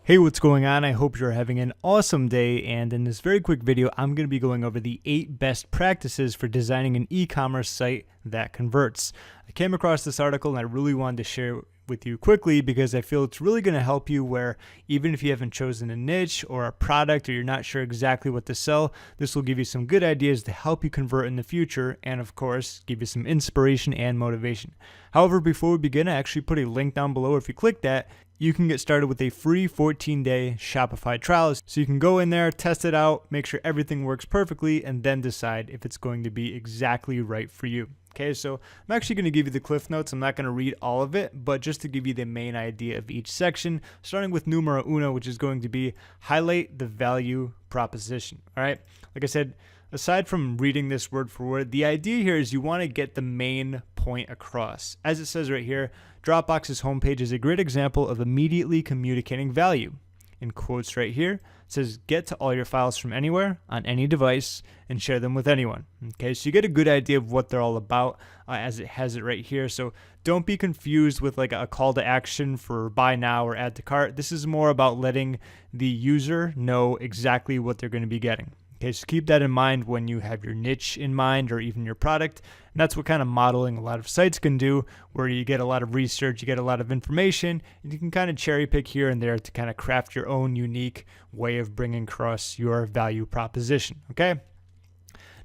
Hey, what's going on? I hope you're having an awesome day, and in this very quick video, I'm going to be going over the 8 best practices for designing an e-commerce site that converts. I came across this article and I really wanted to share it with you quickly because I feel it's really going to help you where even if you haven't chosen a niche or a product or you're not sure exactly what to sell, this will give you some good ideas to help you convert in the future and of course give you some inspiration and motivation. However, before we begin, I actually put a link down below. If you click that, you can get started with a free 14-day Shopify trial. So you can go in there, test it out, make sure everything works perfectly, and then decide if it's going to be exactly right for you. Okay, so I'm actually going to give you the cliff notes. I'm not going to read all of it, but just to give you the main idea of each section, starting with numero uno, which is going to be highlight the value proposition. All right, like I said, aside from reading this word for word, the idea here is you want to get the main point across. As it says right here, Dropbox's homepage is a great example of immediately communicating value. In quotes right here, it says, get to all your files from anywhere, on any device, and share them with anyone. Okay, so you get a good idea of what they're all about as it has it right here. So don't be confused with like a call to action for buy now or add to cart. This is more about letting the user know exactly what they're going to be getting. Okay, so keep that in mind when you have your niche in mind or even your product. And that's what kind of modeling a lot of sites can do, where you get a lot of research, you get a lot of information, and you can kind of cherry pick here and there to kind of craft your own unique way of bringing across your value proposition. Okay.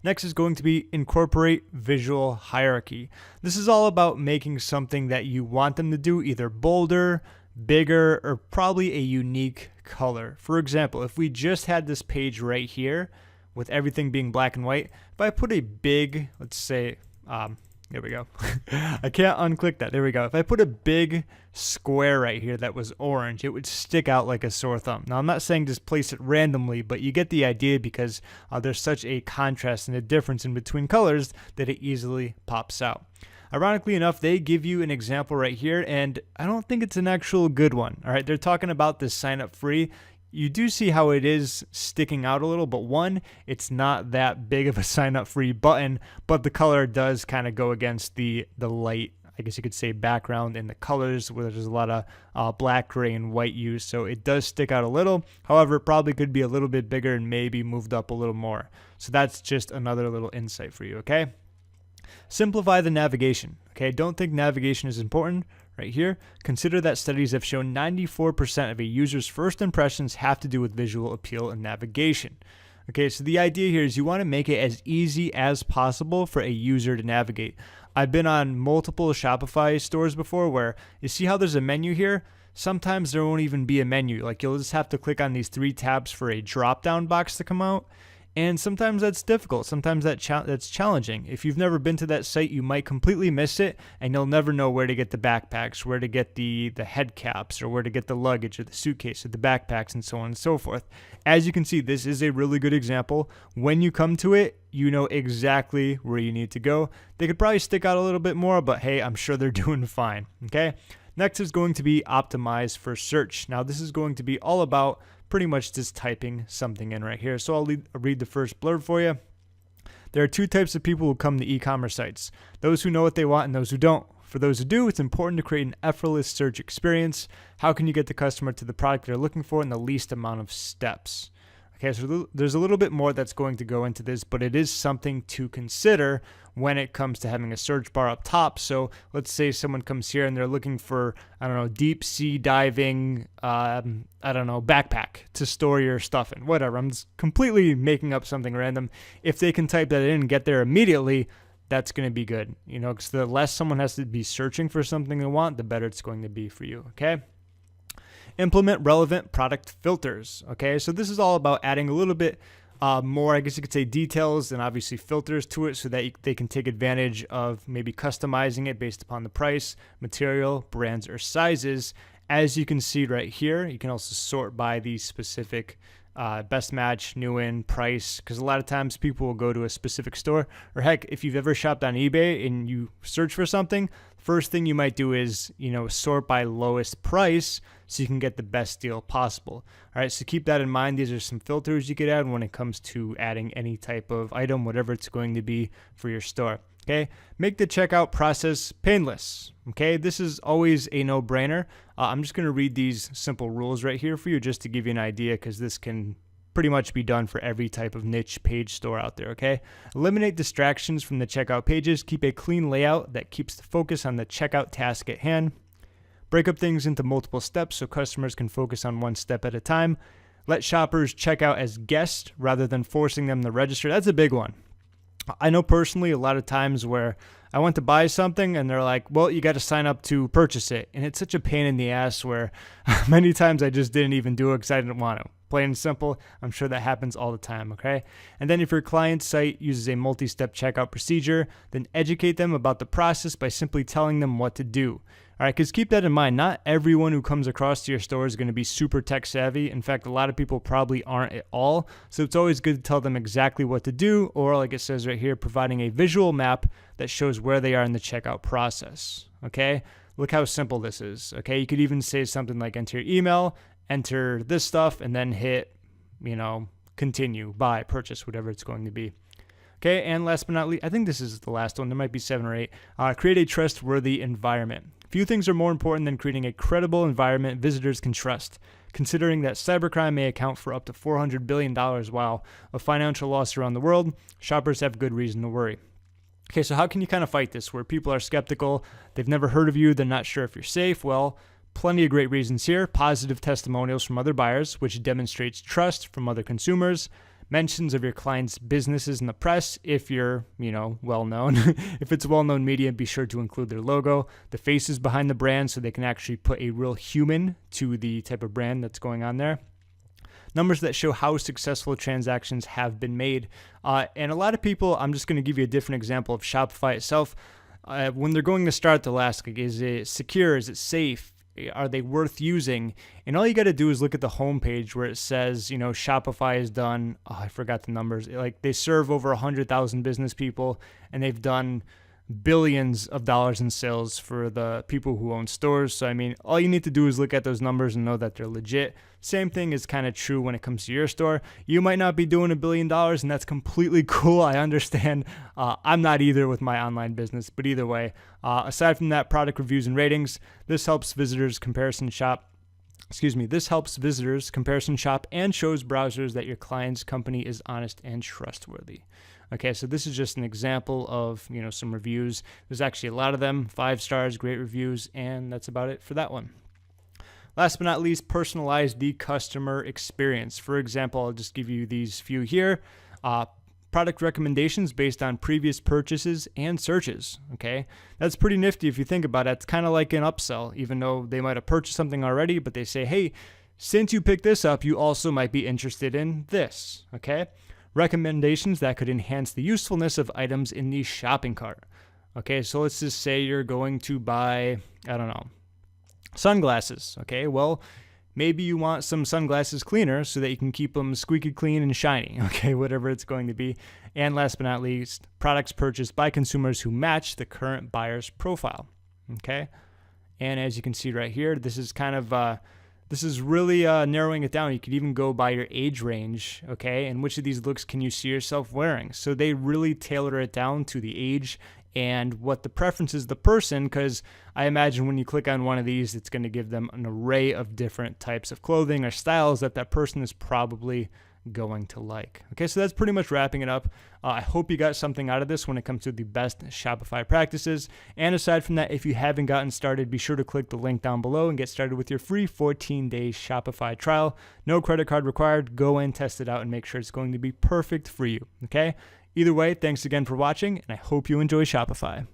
Next is going to be incorporate visual hierarchy. This is all about making something that you want them to do either bolder, bigger, or probably a unique color. For example, if we just had this page right here with everything being black and white, if I put a big, let's say, there we go. I can't unclick that. There we go. If I put a big square right here that was orange, it would stick out like a sore thumb. Now, I'm not saying just place it randomly, but you get the idea because there's such a contrast and a difference in between colors that it easily pops out. Ironically enough, they give you an example right here, and I don't think it's an actual good one. All right, they're talking about this sign up free. You do see how it is sticking out a little, but one, it's not that big of a sign up free button, but the color does kind of go against the light, I guess you could say, background in the colors where there's a lot of black, gray, and white use. So it does stick out a little. However, it probably could be a little bit bigger and maybe moved up a little more. So that's just another little insight for you, okay? Simplify the navigation. Okay, don't think navigation is important. Right here, consider that studies have shown 94% of a user's first impressions have to do with visual appeal and navigation. Okay, so the idea here is you want to make it as easy as possible for a user to navigate. I've been on multiple Shopify stores before where you see how there's a menu here. Sometimes there won't even be a menu. Like you'll just have to click on these 3 tabs for a drop-down box to come out. And sometimes that's difficult. Sometimes that's challenging. If you've never been to that site, you might completely miss it, and you'll never know where to get the backpacks, where to get the head caps, or where to get the luggage, or the suitcase, or the backpacks, and so on and so forth. As you can see, this is a really good example. When you come to it, you know exactly where you need to go. They could probably stick out a little bit more, but hey, I'm sure they're doing fine. Okay. Next is going to be optimize for search. Now, this is going to be all about pretty much just typing something in right here. So I'll read the first blurb for you. There are 2 types of people who come to e-commerce sites: those who know what they want and those who don't. For those who do, it's important to create an effortless search experience. How can you get the customer to the product they're looking for in the least amount of steps? Okay, so there's a little bit more that's going to go into this, but it is something to consider when it comes to having a search bar up top. So let's say someone comes here and they're looking for, I don't know, deep sea diving, backpack to store your stuff in, whatever. I'm just completely making up something random. If they can type that in and get there immediately, that's going to be good. You know, because the less someone has to be searching for something they want, the better it's going to be for you, okay? Implement relevant product filters. Okay, so this is all about adding a little bit more, I guess you could say, details and obviously filters to it so that they can take advantage of maybe customizing it based upon the price, material, brands, or sizes. As you can see right here, you can also sort by the specific best match, new in, price, because a lot of times people will go to a specific store, or heck, if you've ever shopped on eBay and you search for something, first thing you might do is, sort by lowest price so you can get the best deal possible. All right, so keep that in mind. These are some filters you could add when it comes to adding any type of item, whatever it's going to be for your store. Okay, make the checkout process painless. Okay, this is always a no-brainer. I'm just going to read these simple rules right here for you just to give you an idea, because this can pretty much be done for every type of niche page store out there. Okay, eliminate distractions from the checkout pages. Keep a clean layout that keeps the focus on the checkout task at hand. Break up things into multiple steps so customers can focus on one step at a time. Let shoppers check out as guests rather than forcing them to register. That's a big one. I know personally a lot of times where I went to buy something and they're like, well, you got to sign up to purchase it. And it's such a pain in the ass where many times I just didn't even do it because I didn't want to. Plain and simple. I'm sure that happens all the time, okay? And then if your client's site uses a multi-step checkout procedure, then educate them about the process by simply telling them what to do. All right, because keep that in mind, not everyone who comes across to your store is going to be super tech savvy. In fact, a lot of people probably aren't at all. So it's always good to tell them exactly what to do, or like it says right here, providing a visual map that shows where they are in the checkout process. Okay, look how simple this is. Okay, you could even say something like enter your email, enter this stuff, and then hit, continue, buy, purchase, whatever it's going to be. Okay, and last but not least, I think this is the last one. There might be 7 or 8. Create a trustworthy environment. Few things are more important than creating a credible environment visitors can trust. Considering that cybercrime may account for up to $400 billion of financial loss around the world, shoppers have good reason to worry. Okay, so how can you kind of fight this where people are skeptical, they've never heard of you, they're not sure if you're safe? Well, plenty of great reasons here. Positive testimonials from other buyers, which demonstrates trust from other consumers. Mentions of your client's businesses in the press if you're, well-known. If it's well-known media, be sure to include their logo, the faces behind the brand so they can actually put a real human to the type of brand that's going on there. Numbers that show how successful transactions have been made. And a lot of people, I'm just going to give you a different example of Shopify itself. When they're going to start, they'll ask, is it secure? Is it safe? Are they worth using? And all you got to do is look at the homepage where it says, Shopify has done, I forgot the numbers. Like they serve over 100,000 business people and they've done billions of dollars in sales for the people who own stores. So, all you need to do is look at those numbers and know that they're legit. Same thing is kind of true when it comes to your store. You might not be doing $1 billion and that's completely cool. I understand. I'm not either with my online business, but either way, aside from that, product reviews and ratings, this helps visitors comparison shop and shows browsers that your client's company is honest and trustworthy. Okay, so this is just an example of, some reviews. There's actually a lot of them, 5 stars, great reviews, and that's about it for that one. Last but not least, personalize the customer experience. For example, I'll just give you these few here. Product recommendations based on previous purchases and searches. Okay, that's pretty nifty if you think about it. It's kind of like an upsell, even though they might have purchased something already, but they say, hey, since you picked this up, you also might be interested in this. Okay, recommendations that could enhance the usefulness of items in the shopping cart. Okay, so let's just say you're going to buy, sunglasses. Okay, well, maybe you want some sunglasses cleaner so that you can keep them squeaky clean and shiny, okay, whatever it's going to be. And last but not least, products purchased by consumers who match the current buyer's profile, okay? And as you can see right here, this is kind of, this is really narrowing it down. You could even go by your age range, okay? And which of these looks can you see yourself wearing? So they really tailor it down to the age and what the preference is of the person, because I imagine when you click on one of these, it's going to give them an array of different types of clothing or styles that person is probably going to like. Okay, so that's pretty much wrapping it up. I hope you got something out of this when it comes to the best Shopify practices. And aside from that, if you haven't gotten started, be sure to click the link down below and get started with your free 14-day Shopify trial. No credit card required. Go in, test it out, and make sure it's going to be perfect for you. Okay? Either way, thanks again for watching, and I hope you enjoy Shopify.